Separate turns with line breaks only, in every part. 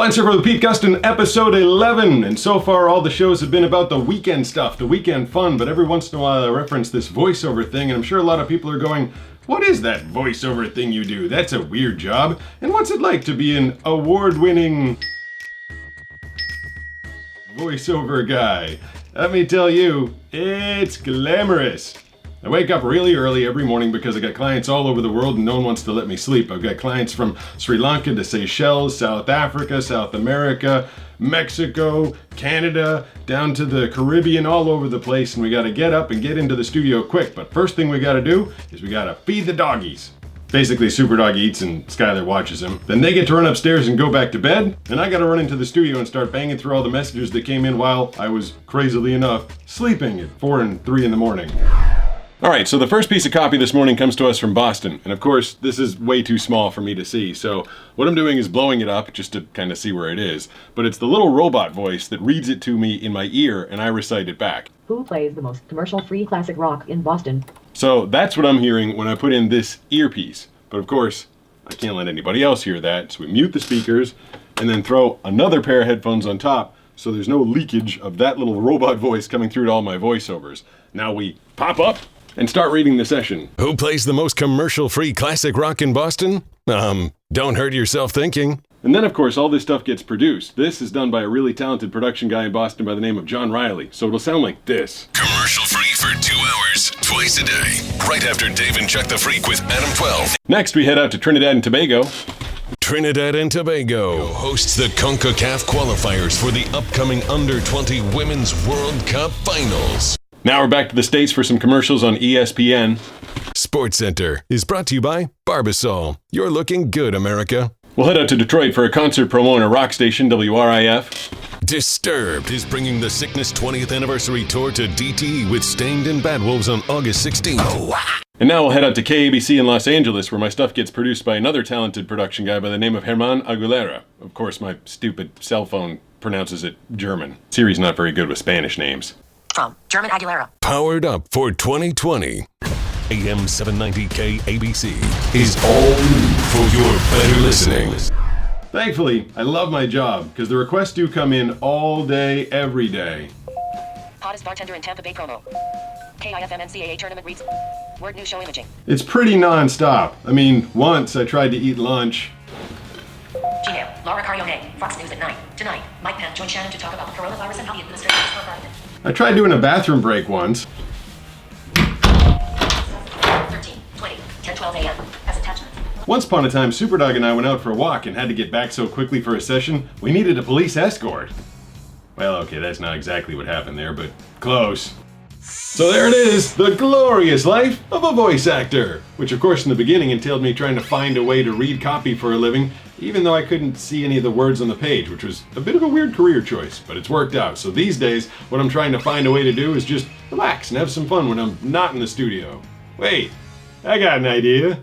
Line Surfer with Pete Gustin, episode 11, and so far all the shows have been about the weekend stuff, the weekend fun, but every once in a while I reference this voiceover thing, and I'm sure a lot of people are going, what is that voiceover thing you do? That's a weird job, and what's it like to be an award-winning voiceover guy? Let me tell you, it's glamorous. I wake up really early every morning because I got clients all over the world and no one wants to let me sleep. I've got clients from Sri Lanka to Seychelles, South Africa, South America, Mexico, Canada, down to the Caribbean, all over the place, and we gotta get up and get into the studio quick. But first thing we gotta do is we gotta feed the doggies. Basically, Superdog eats and Skylar watches him. Then they get to run upstairs and go back to bed, and I gotta run into the studio and start banging through all the messages that came in while I was, crazily enough, sleeping at 4 and 3 in the morning. Alright, so the first piece of copy this morning comes to us from Boston, and of course, this is way too small for me to see, so what I'm doing is blowing it up just to kind of see where it is, but it's the little robot voice that reads it to me in my ear, and I recite it back.
Who plays the most commercial-free classic rock in Boston?
So that's what I'm hearing when I put in this earpiece, but of course, I can't let anybody else hear that, so we mute the speakers, and then throw another pair of headphones on top, so there's no leakage of that little robot voice coming through to all my voiceovers. Now we pop up, and start reading the session.
Who plays the most commercial-free classic rock in Boston? Don't hurt yourself thinking.
And then, of course, all this stuff gets produced. This is done by a really talented production guy in Boston by the name of John Riley, so it'll sound like this.
Commercial-free for 2 hours, twice a day. Right after Dave and Chuck the Freak with Adam 12.
Next, we head out to Trinidad and Tobago.
Trinidad and Tobago hosts the CONCACAF qualifiers for the upcoming Under-20 Women's World Cup Finals.
Now we're back to the States for some commercials on ESPN.
Sports Center is brought to you by Barbasol. You're looking good, America.
We'll head out to Detroit for a concert promo on a rock station, WRIF.
Disturbed is bringing the Sickness 20th Anniversary Tour to DTE with Stained and Bad Wolves on August 16th.
And now we'll head out to KABC in Los Angeles, where my stuff gets produced by another talented production guy by the name of Germán Aguilera. Of course, my stupid cell phone pronounces it German. Siri's not very good with Spanish names.
From German Aguilera.
Powered up for 2020. AM 790 KABC is all new for your better listening.
Thankfully, I love my job, because the requests do come in all day, every day.
Hottest bartender in Tampa Bay promo. KIFM NCAA tournament reads. Word new show imaging.
It's pretty non-stop. I mean, once I tried to eat lunch.
Gmail. Laura Carrione. Fox News at 9. Tonight, Mike Pence joins Shannon to talk about the coronavirus and how the administration is combating it.
I tried doing a bathroom break once.
13, 20, 10, 12 a.m. as attachments.
Once upon a time, Superdog and I went out for a walk and had to get back so quickly for a session, we needed a police escort. Well, okay, that's not exactly what happened there, but close. So there it is, the glorious life of a voice actor, which of course in the beginning entailed me trying to find a way to read copy for a living, even though I couldn't see any of the words on the page, which was a bit of a weird career choice, but it's worked out. So these days, what I'm trying to find a way to do is just relax and have some fun when I'm not in the studio. Wait, I got an idea.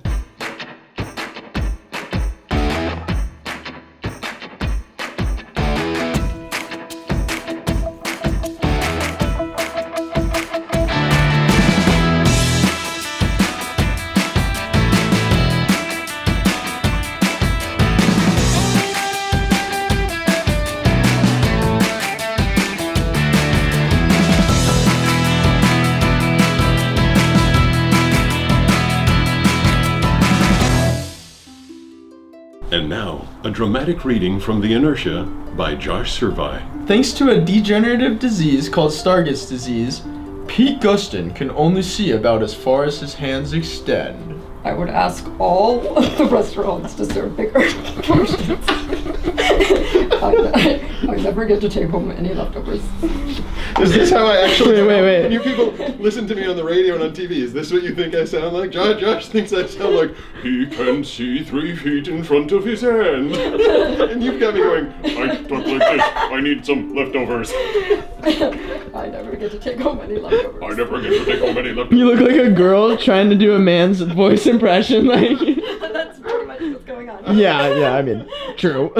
And now, a dramatic reading from The Inertia by Josh Servi.
Thanks to a degenerative disease called Stargadt disease, Pete Gustin can only see about as far as his hands extend.
I would ask all of the restaurants to serve bigger portions. I never get to take home any leftovers.
Is this how I actually
Wait.
When you people listen to me on the radio and on TV, is this what you think I sound like? Josh thinks I sound like, he can see 3 feet in front of his hand. And you've got me going, I talk like this, I need some leftovers.
I never get to take home any leftovers.
I never get to take home any leftovers.
You look like a girl trying to do a man's voice impression, like.
That's pretty much what's going on.
Yeah, I mean, true.